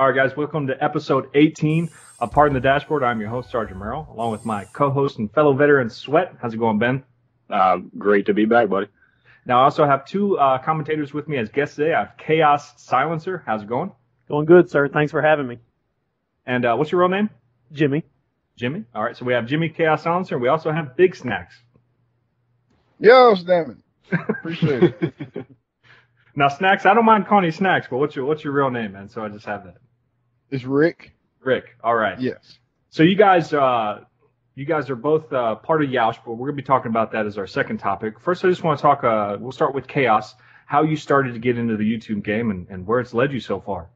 All right, guys, welcome to episode 18 of Pardon the Dashboard. I'm your host, Sergeant Merrill, along with my co-host and fellow veteran, Sweat. How's it going, Ben? Great to be back, buddy. Now, I also have two commentators with me as guests today. I have Chaos Silencer. How's it going? Going good, sir. Thanks for having me. And what's your real name? Jimmy. Jimmy. All right, so we have Jimmy Chaos Silencer, and we also have Big Snacks. YAOS, damn it. Appreciate it. Now, Snacks, I don't mind calling you Snacks, but what's your real name, man? So I just have that. It's Rick. Rick. All right. Yes. So you guys are both part of YAOS, but we're going to be talking about that as our second topic. First, I just want to talk, we'll start with Chaos, how you started to get into the YouTube game and where it's led you so far.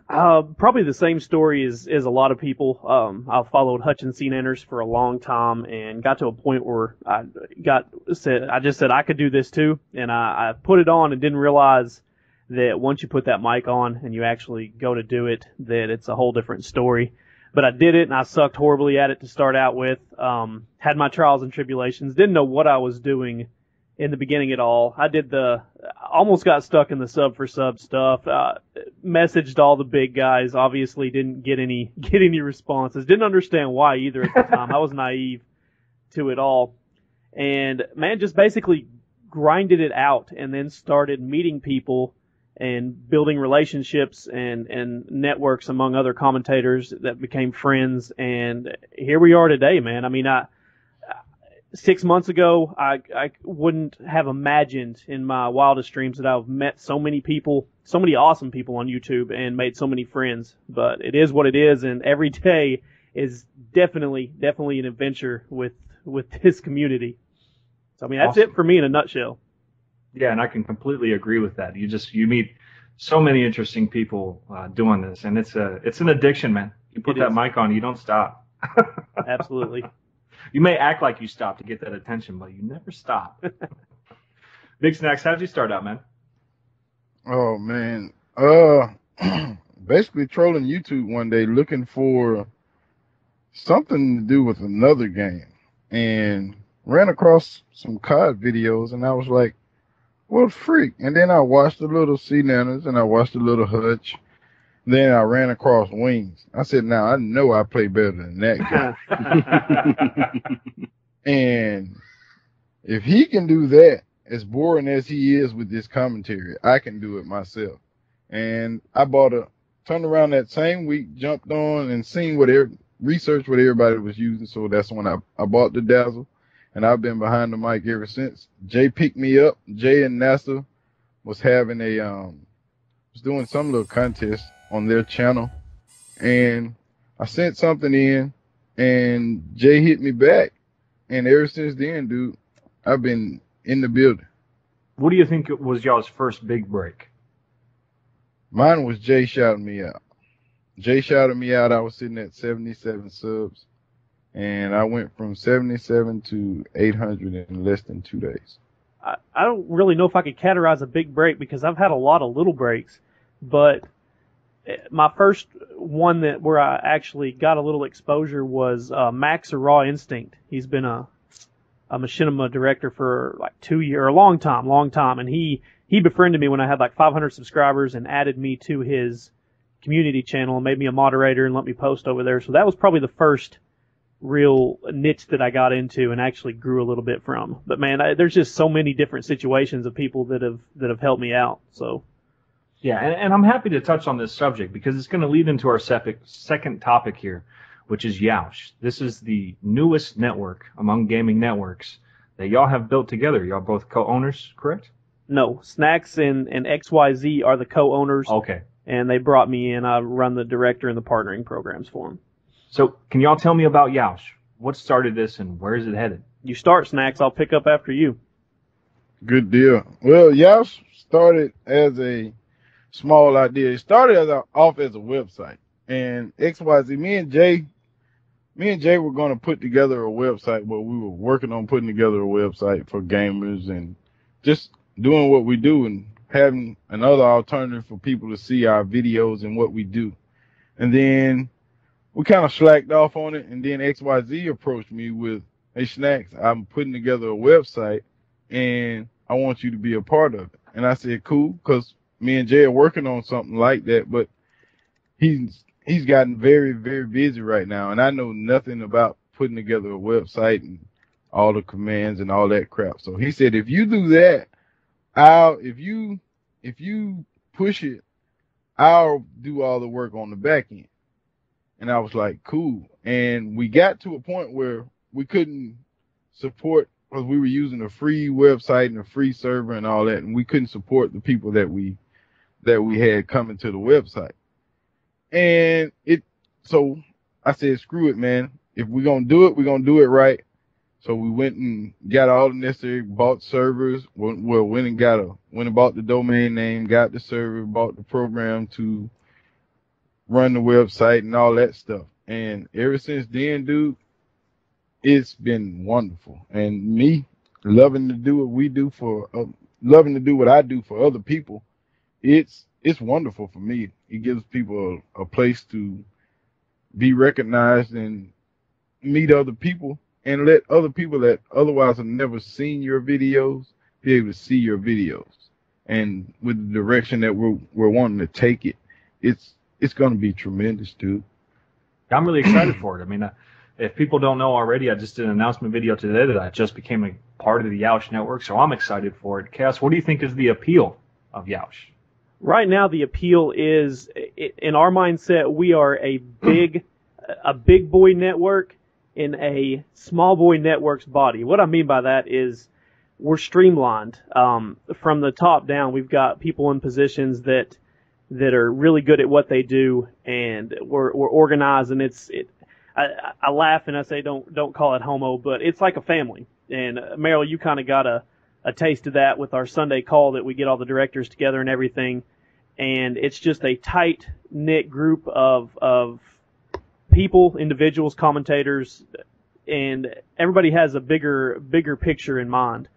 Probably the same story as a lot of people. I've followed Hutchinson Enters for a long time and got to a point where I just said I could do this too, and I put it on and didn't realize that once you put that mic on and you actually go to do it, that it's a whole different story. But I did it, and I sucked horribly at it to start out with. Had my trials and tribulations. Didn't know what I was doing in the beginning at all. Almost got stuck in the sub for sub stuff. Messaged all the big guys. Obviously didn't get any responses. Didn't understand why either at the time. I was naive to it all. And man, just basically grinded it out and then started meeting people and building relationships and networks among other commentators that became friends. And here we are today, man. I mean, 6 months ago, I wouldn't have imagined in my wildest dreams that I've met so many people, so many awesome people on YouTube and made so many friends. But it is what it is, and every day is definitely an adventure with this community. So, I mean, that's it for me in a nutshell. Yeah, and I can completely agree with that. You meet so many interesting people doing this, and it's an addiction, man. You put that mic on, you don't stop. Absolutely. You may act like you stop to get that attention, but you never stop. Big Snacks, how'd you start out, man? Oh, man. Basically trolling YouTube one day looking for something to do with another game, and ran across some COD videos, and I was like, well, freak. And then I watched the little sea nanners, and I watched the little Hutch. Then I ran across Wings. I said, now I know I play better than that guy. And if he can do that, as boring as he is with this commentary, I can do it myself. And I turned around that same week, jumped on and researched what everybody was using. So that's when I bought the Dazzle. And I've been behind the mic ever since. Jay picked me up. Jay and NASA was having was doing some little contest on their channel. And I sent something in, and Jay hit me back. And ever since then, dude, I've been in the building. What do you think was y'all's first big break? Mine was Jay shouting me out. Jay shouted me out. I was sitting at 77 subs. And I went from 77 to 800 in less than 2 days. I don't really know if I could categorize a big break because I've had a lot of little breaks. But my first one where I actually got a little exposure was Max or Raw Instinct. He's been a machinima director for like 2 years, a long time. And he befriended me when I had like 500 subscribers and added me to his community channel and made me a moderator and let me post over there. So that was probably the first real niche that I got into and actually grew a little bit from. But man, there's just so many different situations of people that have helped me out. So yeah, and I'm happy to touch on this subject because it's going to lead into our second topic here, which is YAOS. This is the newest network among gaming networks that y'all have built together. Y'all both co-owners, correct? No, Snacks and XYZ are the co-owners. Okay. And they brought me in. I run the director and the partnering programs for them. So can y'all tell me about YAOS? What started this and where is it headed? You start, Snacks. I'll pick up after you. Good deal. Well, YAOS started as a small idea. It started off as a website. And XYZ, me and Jay were going to put together a website where we were working on putting together a website for gamers and just doing what we do and having another alternative for people to see our videos and what we do. And then we kind of slacked off on it, and then XYZ approached me with, hey, Snacks, I'm putting together a website, and I want you to be a part of it. And I said, cool, because me and Jay are working on something like that, but he's gotten very, very busy right now, and I know nothing about putting together a website and all the commands and all that crap. So he said, if you do that, if you push it, I'll do all the work on the back end. And I was like, cool. And we got to a point where we couldn't support, because we were using a free website and a free server and all that, and we couldn't support the people that we had coming to the website. And so I said, screw it, man. If we're gonna do it, we're gonna do it right. So we went and got all the necessary, bought servers, went and bought the domain name, got the server, bought the program to run the website and all that stuff. And ever since then, dude, it's been wonderful. And me loving to do what we do loving to do what I do for other people, it's wonderful for me. It gives people a place to be recognized and meet other people, and let other people that otherwise have never seen your videos be able to see your videos. And with the direction that we're wanting to take it, it's going to be tremendous, dude. I'm really excited for it. I mean, if people don't know already, I just did an announcement video today that I just became a part of the YAOS network, so I'm excited for it. Chaos, what do you think is the appeal of YAOS? Right now, the appeal is, in our mindset, we are a big boy network in a small boy network's body. What I mean by that is we're streamlined. From the top down, we've got people in positions that are really good at what they do, and we're organized. And I laugh and I say don't call it homo, but it's like a family. And Meryl, you kind of got a taste of that with our Sunday call that we get all the directors together and everything. And it's just a tight knit group of people, individuals, commentators, and everybody has a bigger picture in mind.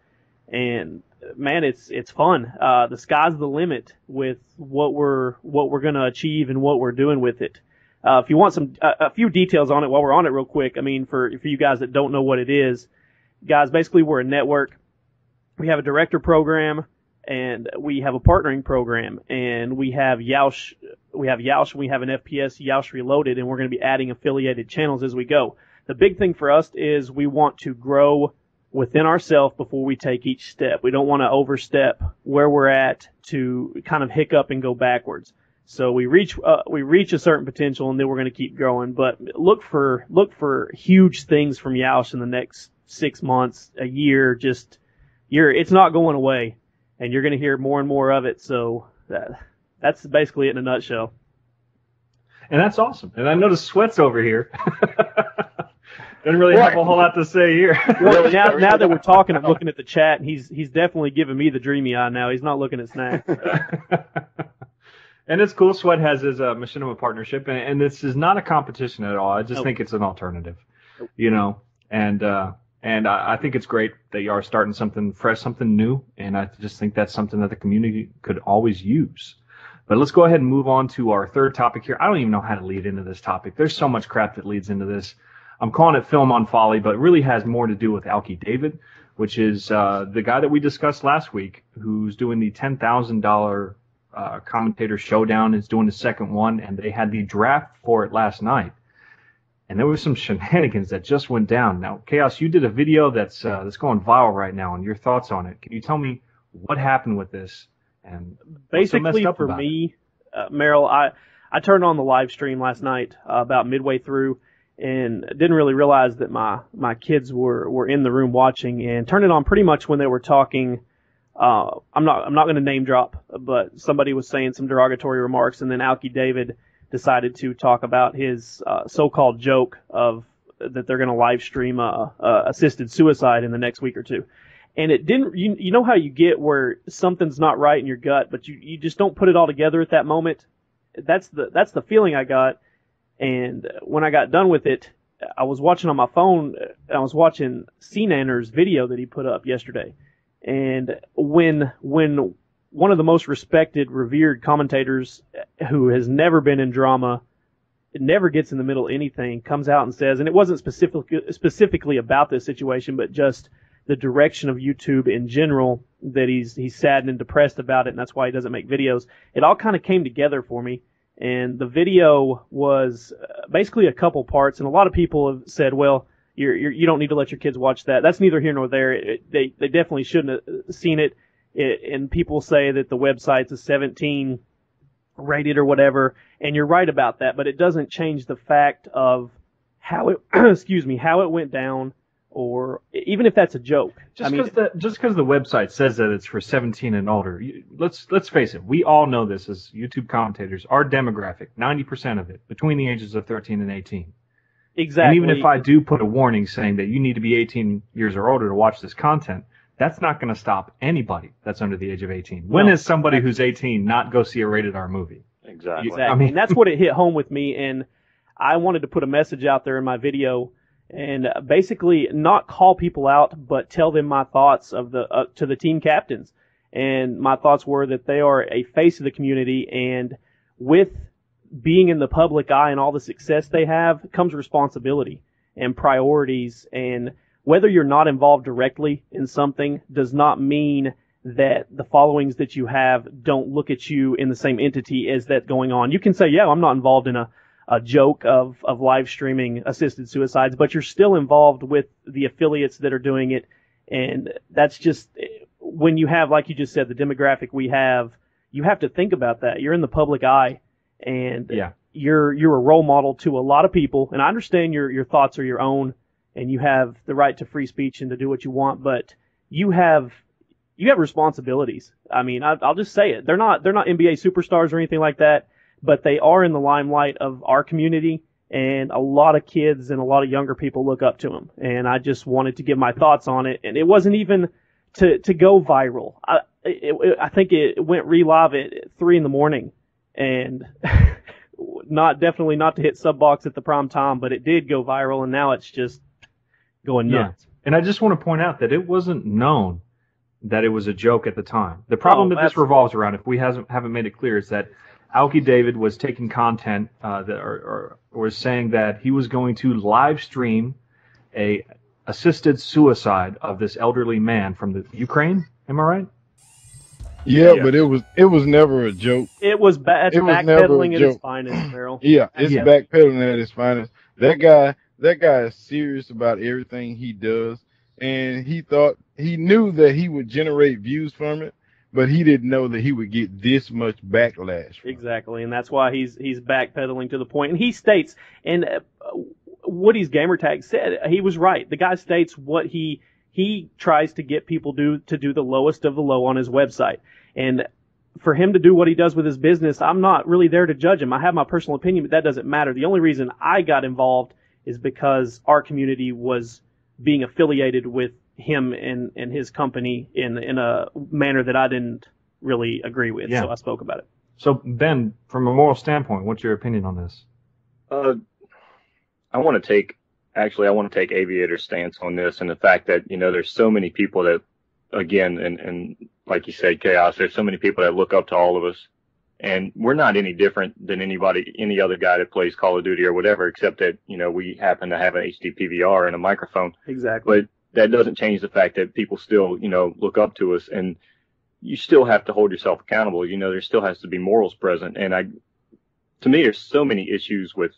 And man, it's fun. The sky's the limit with what we're going to achieve and what we're doing with it. If you want a few details on it while we're on it real quick, I mean, for you guys that don't know what it is, guys, basically we're a network. We have a director program, and we have a partnering program, and we have YAOS, and we have an FPS, YAOS Reloaded, and we're going to be adding affiliated channels as we go. The big thing for us is we want to grow within ourselves before we take each step. We don't want to overstep where we're at to kind of hiccup and go backwards. So we reach a certain potential, and then we're going to keep growing. But look for huge things from YAOS in the next 6 months, a year. It's not going away, and you're going to hear more and more of it. So that's basically it in a nutshell. And that's awesome. And I noticed Sweat's over here. Doesn't really have a whole lot to say here. Well, now that we're talking, I'm looking at the chat, and he's definitely giving me the dreamy eye now. He's not looking at snacks. And it's cool. Sweat has his machinima partnership, and this is not a competition at all. I just think it's an alternative, you know. And I think it's great that you are starting something fresh, something new, and I just think that's something that the community could always use. But let's go ahead and move on to our third topic here. I don't even know how to lead into this topic. There's so much crap that leads into this. I'm calling it Film on Folly, but it really has more to do with Alki David, which is the guy that we discussed last week, who's doing the $10,000 commentator showdown, is doing the second one, and they had the draft for it last night. And there was some shenanigans that just went down. Now, Chaos, you did a video that's going viral right now, and your thoughts on it. Can you tell me what happened with this? And basically, for me, Meryl, I turned on the live stream last night about midway through, and didn't really realize that my kids were in the room watching, and turned it on pretty much when they were talking. I'm not going to name drop, but somebody was saying some derogatory remarks, and then Alki David decided to talk about his so-called joke of that they're going to live stream assisted suicide in the next week or two. And it didn't, you know how you get where something's not right in your gut, but you just don't put it all together at that moment. That's the feeling I got. And when I got done with it, I was watching on my phone, and I was watching Cnanner's video that he put up yesterday. And when one of the most respected, revered commentators who has never been in drama, never gets in the middle of anything, comes out and says, and it wasn't specifically about this situation, but just the direction of YouTube in general, that he's sad and depressed about it, and that's why he doesn't make videos. It all kind of came together for me, And the video was basically a couple parts, and a lot of people have said, well, you don't need to let your kids watch that. That's neither here nor there. They definitely shouldn't have seen it. And people say that the website's a 17 rated or whatever, and you're right about that, but it doesn't change the fact of how it, how it went down, or even if that's a joke. Just because the website says that it's for 17 and older, let's face it, we all know this as YouTube commentators. Our demographic, 90% of it, between the ages of 13 and 18. Exactly. And even if I do put a warning saying that you need to be 18 years or older to watch this content, that's not going to stop anybody that's under the age of 18. When is somebody who's 18 not go see a rated R movie? Exactly. I mean, and that's what it hit home with me, and I wanted to put a message out there in my video and basically not call people out, but tell them my thoughts of to the team captains. And my thoughts were that they are a face of the community, and with being in the public eye and all the success they have comes responsibility and priorities. And whether you're not involved directly in something does not mean that the followings that you have don't look at you in the same entity as that going on. You can say, yeah, I'm not involved in a joke of live streaming assisted suicides, but you're still involved with the affiliates that are doing it. And that's just, when you have, like you just said, the demographic we have, you have to think about that. You're in the public eye, and you're a role model to a lot of people. And I understand your thoughts are your own, and you have the right to free speech and to do what you want, but you have responsibilities. I mean, I'll just say it. They're not NBA superstars or anything like that, but they are in the limelight of our community, and a lot of kids and a lot of younger people look up to them. And I just wanted to give my thoughts on it. And it wasn't even to go viral. I think it went live at 3 a.m, and definitely not to hit sub box at the prime time, but it did go viral, and now it's just going nuts. Yeah. And I just want to point out that it wasn't known that it was a joke at the time. The problem that this revolves around, if we haven't made it clear, is that Alki David was taking content or was saying that he was going to live stream a assisted suicide of this elderly man from the Ukraine. Am I right? Yeah, but it was never a joke. It was backpedaling at its finest, Merrill. Yeah, it's backpedaling at its finest. That guy is serious about everything he does, and he knew that he would generate views from it, but he didn't know that he would get this much backlash. Exactly, and that's why he's backpedaling to the point. And he states, and Woody's gamertag said, he was right. The guy states what he tries to get people to do the lowest of the low on his website. And for him to do what he does with his business, I'm not really there to judge him. I have my personal opinion, but that doesn't matter. The only reason I got involved is because our community was being affiliated with him and his company in a manner that I didn't really agree with. So I spoke about it. So Ben, from a moral standpoint, what's your opinion on this? I want to take Aviator's stance on this, and the fact that, there's so many people that, again, and like you said, Chaos, there's so many people that look up to all of us, and we're not any different than any other guy that plays Call of Duty or whatever, except that, we happen to have an HD PVR and a microphone. Exactly. But that doesn't change the fact that people still, look up to us, and you still have to hold yourself accountable. There still has to be morals present. And to me, there's so many issues with,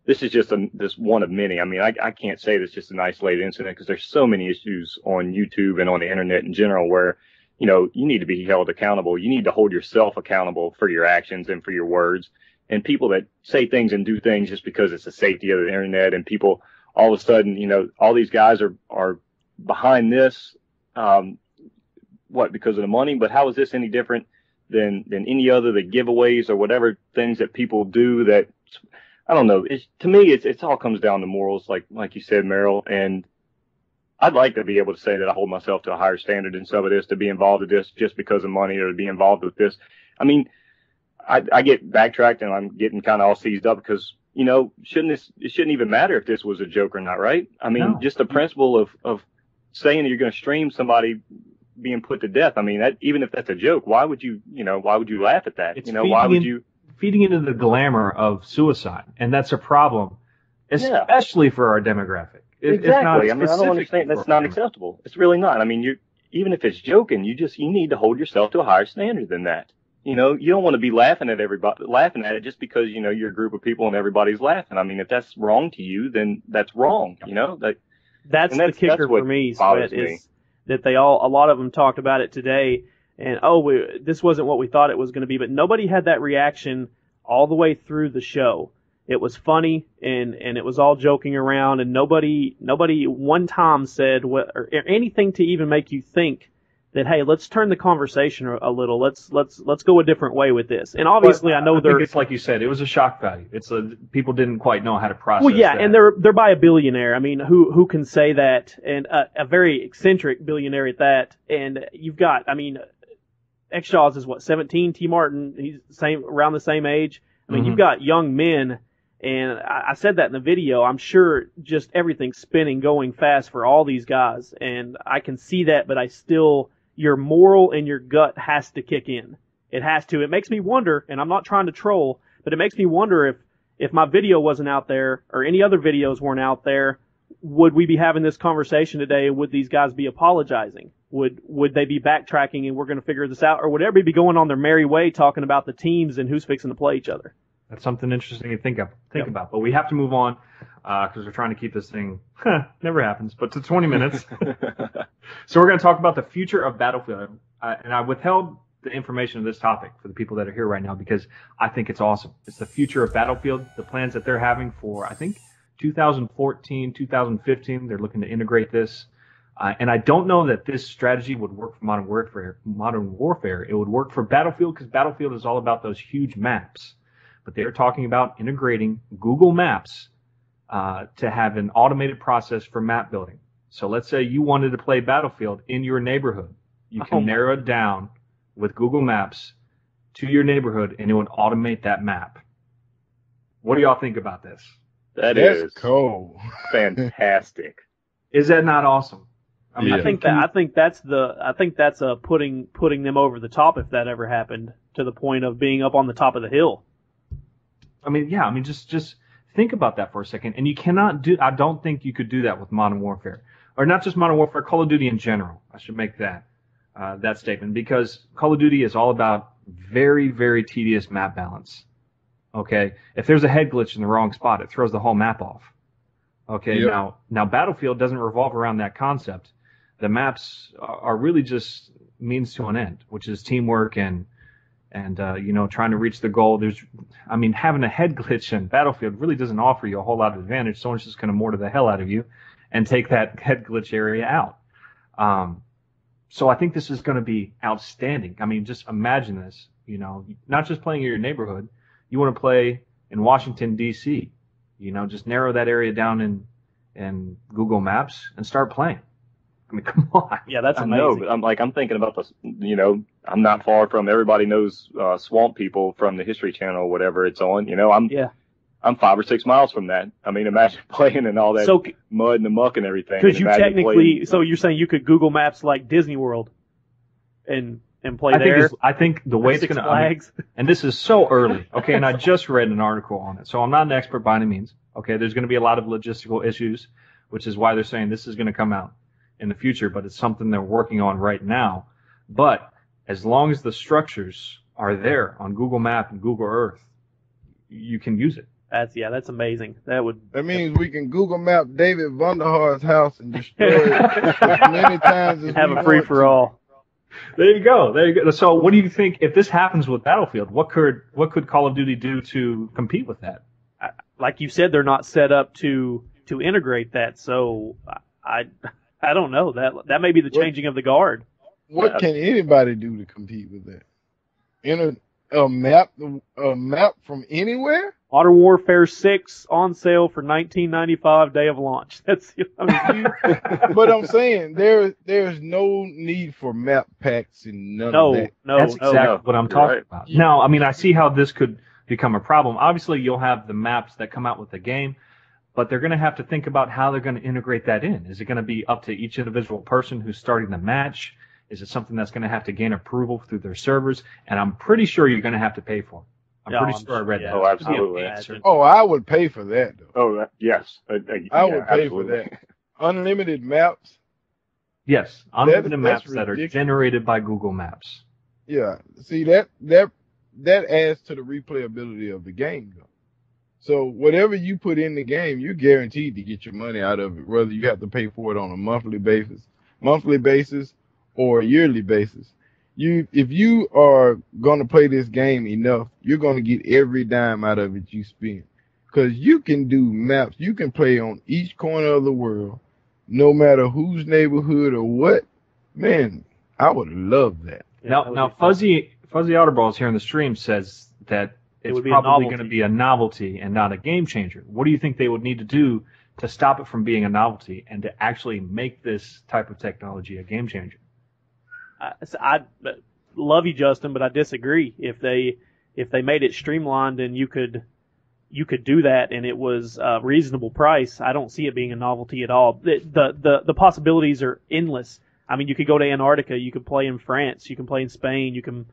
this is just this one of many. I mean, I can't say this is just an isolated incident, because there's so many issues on YouTube and on the internet in general where, you need to be held accountable. You need to hold yourself accountable for your actions and for your words. And people that say things and do things just because it's the safety of the internet, and people all of a sudden, all these guys are behind this, because of the money? But how is this any different than any other, the giveaways or whatever things that people do that, I don't know. To me, it's all comes down to morals, like you said, Merrill. And I'd like to be able to say that I hold myself to a higher standard than some of this, to be involved with this just because of money, or to be involved with this. I mean, I get backtracked, and I'm getting kind of all seized up because, it shouldn't even matter if this was a joke or not, right? I mean, just the principle of saying that you're going to stream somebody being put to death. I mean, even if that's a joke, why would you laugh at that? Why would you? Feeding into the glamour of suicide, and that's a problem, especially for our demographic. Exactly. I don't understand. That's not acceptable. It's really not. I mean, even if it's joking, you need to hold yourself to a higher standard than that. you know, you don't want to be laughing at it just because, you know, you're a group of people and everybody's laughing. I mean, if that's wrong to you, then that's wrong, you know? That's the kicker for me, Sweat, is that a lot of them talked about it today, and this wasn't what we thought it was going to be, but nobody had that reaction all the way through the show. It was funny, and it was all joking around, and nobody one time said or anything to even make you think that, hey, let's turn the conversation a little. Let's go a different way with this. And obviously, I think it's like you said, it was a shock value. It's people didn't quite know how to process. Well, yeah, that. and they're by a billionaire. I mean, who can say that? And a very eccentric billionaire at that. And you've got, I mean, X-Jaws is what, 17? T. Martin, he's around the same age. I mean, You've got young men. And I said that in the video. I'm sure just everything's spinning, going fast for all these guys. And I can see that, but your moral and your gut has to kick in. It has to. It makes me wonder, and I'm not trying to troll, but it makes me wonder if my video wasn't out there or any other videos weren't out there, would we be having this conversation today? Would these guys be apologizing? Would they be backtracking and we're going to figure this out? Or would everybody be going on their merry way talking about the teams and who's fixing to play each other? That's something interesting to think about. But we have to move on because we're trying to keep this thing, never happens, but to 20 minutes. So we're going to talk about the future of Battlefield. And I withheld the information of this topic for the people that are here right now because I think it's awesome. It's the future of Battlefield, the plans that they're having for, I think, 2014, 2015. They're looking to integrate this. And I don't know that this strategy would work for Modern Warfare. It would work for Battlefield because Battlefield is all about those huge maps. But they're talking about integrating Google Maps to have an automated process for map building. So let's say you wanted to play Battlefield in your neighborhood. You can narrow it down with Google Maps to your neighborhood, and it would automate that map. What do y'all think about this? That is cool. Fantastic. Is that not awesome? I mean, I think that's putting them over the top if that ever happened, to the point of being up on the top of the hill. I mean, yeah. I mean, just think about that for a second. And you cannot I don't think you could do that with Modern Warfare, or not just Modern Warfare, Call of Duty in general. I should make that statement because Call of Duty is all about very, very tedious map balance. Okay, if there's a head glitch in the wrong spot, it throws the whole map off. Okay, yep. Now Battlefield doesn't revolve around that concept. The maps are really just means to an end, which is teamwork and trying to reach the goal. Having a head glitch in Battlefield really doesn't offer you a whole lot of advantage. Someone's just going to mortar the hell out of you and take that head glitch area out. So I think this is going to be outstanding. I mean, just imagine this, not just playing in your neighborhood. You want to play in Washington, D.C., just narrow that area down in Google Maps and start playing. I mean, come on. Yeah, that's amazing. I know, but I'm thinking about this, I'm not far from, everybody knows Swamp People from the History Channel or whatever it's on. I'm 5 or 6 miles from that. I mean, imagine playing in all that mud and the muck and everything. Because you technically, so you're saying you could Google Maps like Disney World and play there? I think the way it's going to, and this is so early, okay, and I just read an article on it, so I'm not an expert by any means, okay, there's going to be a lot of logistical issues, which is why they're saying this is going to come out in the future, but it's something they're working on right now. But as long as the structures are there on Google Map and Google Earth, you can use it. That's amazing. That means we can Google Map David Vonderhaar's house and destroy it as many times as have a free for all. There you go. So what do you think if this happens with Battlefield? What could Call of Duty do to compete with that? Like you said, they're not set up to integrate that. So I don't know. That may be the changing of the guard. What can anybody do to compete with that? A map from anywhere? Modern Warfare 6 on sale for $19.95 day of launch. But I'm saying there's no need for map packs and none of that. That's exactly what I'm talking about. Now, I see how this could become a problem. Obviously, you'll have the maps that come out with the game, but they're going to have to think about how they're going to integrate that in. Is it going to be up to each individual person who's starting the match? Is it something that's going to have to gain approval through their servers? And I'm pretty sure you're going to have to pay for it. I'm pretty sure I read that. Oh, absolutely. I would pay for that, though. Oh, yes. I would pay for that. Unlimited maps? Yes, unlimited maps that are generated by Google Maps. Yeah. See, that that adds to the replayability of the game, though. So whatever you put in the game, you're guaranteed to get your money out of it, whether you have to pay for it on a monthly basis, or a yearly basis. If you are going to play this game enough, you're going to get every dime out of it you spend. Because you can do maps, you can play on each corner of the world, no matter whose neighborhood or what. Man, I would love that. Now, Fuzzy Outerballs here in the stream says that it's probably going to be a novelty and not a game changer. What do you think they would need to do to stop it from being a novelty and to actually make this type of technology a game changer? I love you, Justin, but I disagree. If they made it streamlined and you could do that and it was a reasonable price, I don't see it being a novelty at all. The possibilities are endless. I mean, you could go to Antarctica, you could play in France, you can play in Spain, you can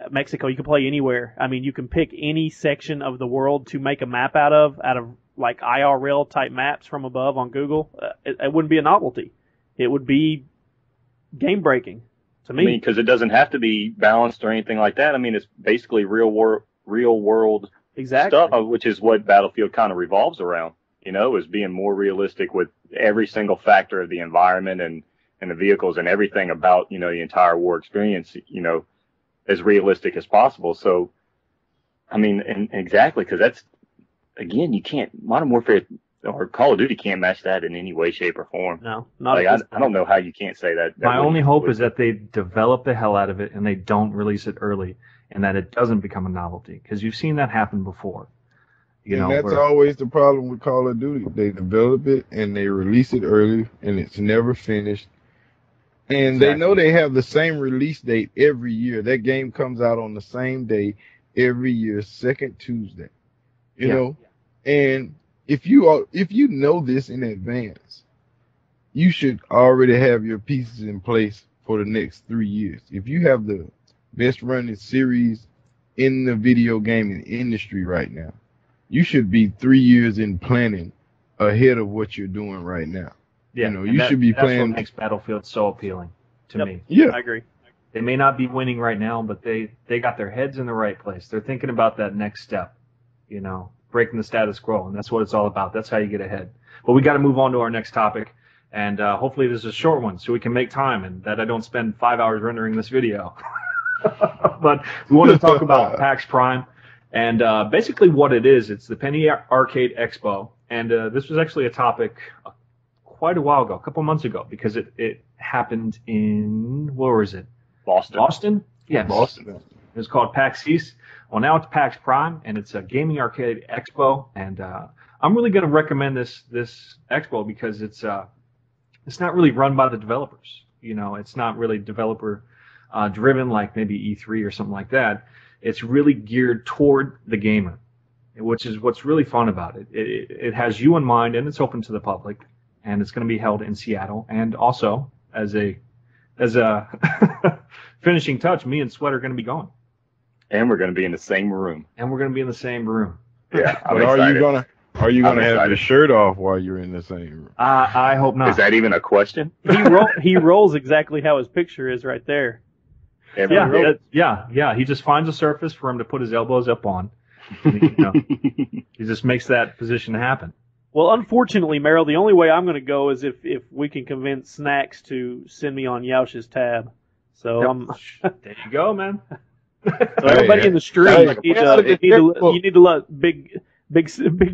Mexico, you can play anywhere. I mean, you can pick any section of the world to make a map out of like IRL type maps from above on Google. It wouldn't be a novelty. It would be game breaking to me. I mean, because it doesn't have to be balanced or anything like that. I mean, it's basically real world stuff, which is what Battlefield kind of revolves around. You know, is being more realistic with every single factor of the environment and the vehicles and everything about, you know, the entire war experience, you know, as realistic as possible. So, I mean, and exactly, because that's, again, you can't, Modern Warfare or Call of Duty can't match that in any way, shape, or form. No, not like, I don't know how you can't say that. My only hope is that they develop the hell out of it and they don't release it early and that it doesn't become a novelty, because you've seen that happen before. And that's always the problem with Call of Duty. They develop it and they release it early and it's never finished. And they know they have the same release date every year. That game comes out on the same day every year, second Tuesday. You know? And if you know this in advance, you should already have your pieces in place for the next 3 years. If you have the best running series in the video gaming industry right now, you should be 3 years in planning ahead of what you're doing right now. Yeah, you know, you should be playing. That's what makes Battlefield so appealing to me. Yeah, I agree. They may not be winning right now, but they got their heads in the right place. They're thinking about that next step, you know, breaking the status quo, and that's what it's all about. That's how you get ahead. But we got to move on to our next topic, and hopefully this is a short one so we can make time and that I don't spend 5 hours rendering this video. But we want to talk about PAX Prime, and basically what it is. It's the Penny Arcade Expo, and this was actually a topic quite a while ago, a couple months ago, because it happened in, where was it? Boston? Yes. Boston. It was called PAX East. Well, now it's PAX Prime, and it's a gaming arcade expo, and I'm really going to recommend this expo because it's not really run by the developers. You know, it's not really developer driven like maybe E3 or something like that. It's really geared toward the gamer, which is what's really fun about it. It has you in mind, and it's open to the public, and it's going to be held in Seattle. And also, as a finishing touch, me and Sweat are going to be going. And we're going to be in the same room. Yeah, I'm But are you gonna have excited. your shirt off while you're in the same room? I hope not. Is that even a question? He rolls exactly how his picture is right there. Yeah. He just finds a surface for him to put his elbows up on. And he just makes that position happen. Well, unfortunately, Merrill, the only way I'm going to go is if we can convince Snacks to send me on Yaosh's tab. So there you go, man. So everybody in the stream, you need to let Big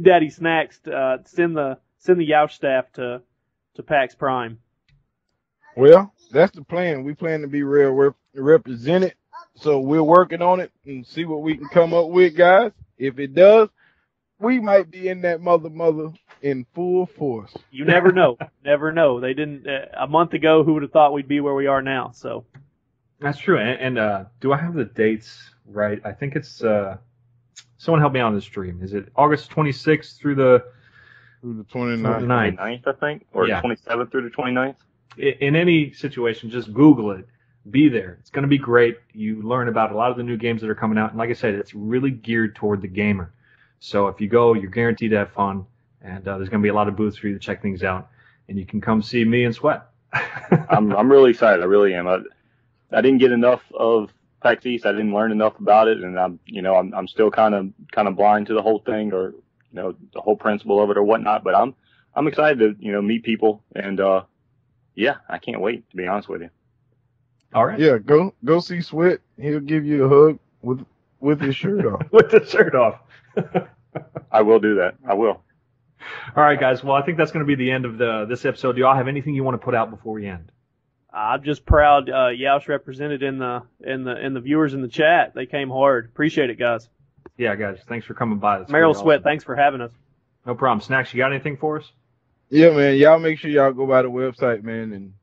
Daddy Snacks send the Yaosh staff to PAX Prime. Well, that's the plan. We plan to be represented, so we're working on it and see what we can come up with, guys. If it does, we might be in that mother in full force. You never know. Never know. They didn't a month ago. Who would have thought we'd be where we are now? So that's true. And do I have the dates right? I think it's someone help me out on the stream. Is it August 26th through the 29th, I think, or 27th through the 29th? In any situation, just Google it. Be there. It's going to be great. You learn about a lot of the new games that are coming out. And like I said, it's really geared toward the gamer. So if you go, you're guaranteed to have fun. And there's going to be a lot of booths for you to check things out. And you can come see me and Sweat. I'm really excited. I really am. I didn't get enough of PAX East, I didn't learn enough about it, and I'm still kind of blind to the whole thing, or the whole principle of it or whatnot. But I'm excited to meet people, and yeah, I can't wait, to be honest with you. All right. Yeah, go see Sweat. He'll give you a hug with his shirt off. With the shirt off. I will do that. I will. All right, guys. Well, I think that's going to be the end of this episode. Do y'all have anything you want to put out before we end? I'm just proud YAOS represented in the viewers in the chat. They came hard. Appreciate it, guys. Yeah, guys. Thanks for coming by. That's Meryl really Sweat, awesome. thanks for having us. No problem. Snacks, you got anything for us? Yeah, man. Y'all make sure y'all go by the website, man, and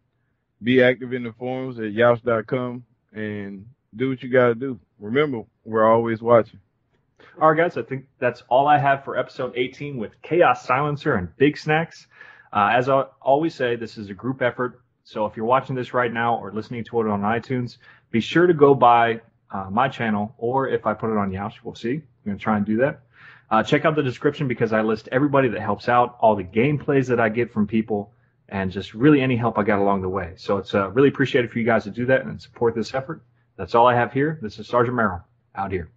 be active in the forums at yaos.com and do what you got to do. Remember, we're always watching. All right, guys. I think that's all I have for episode 18 with Chaos Silencer and Big Snacks. As I always say, this is a group effort. So if you're watching this right now or listening to it on iTunes, be sure to go by my channel, or if I put it on YAOS, we'll see. I'm going to try and do that. Check out the description because I list everybody that helps out, all the gameplays that I get from people, and just really any help I got along the way. So it's really appreciated for you guys to do that and support this effort. That's all I have here. This is Sergeant Merrill, out here.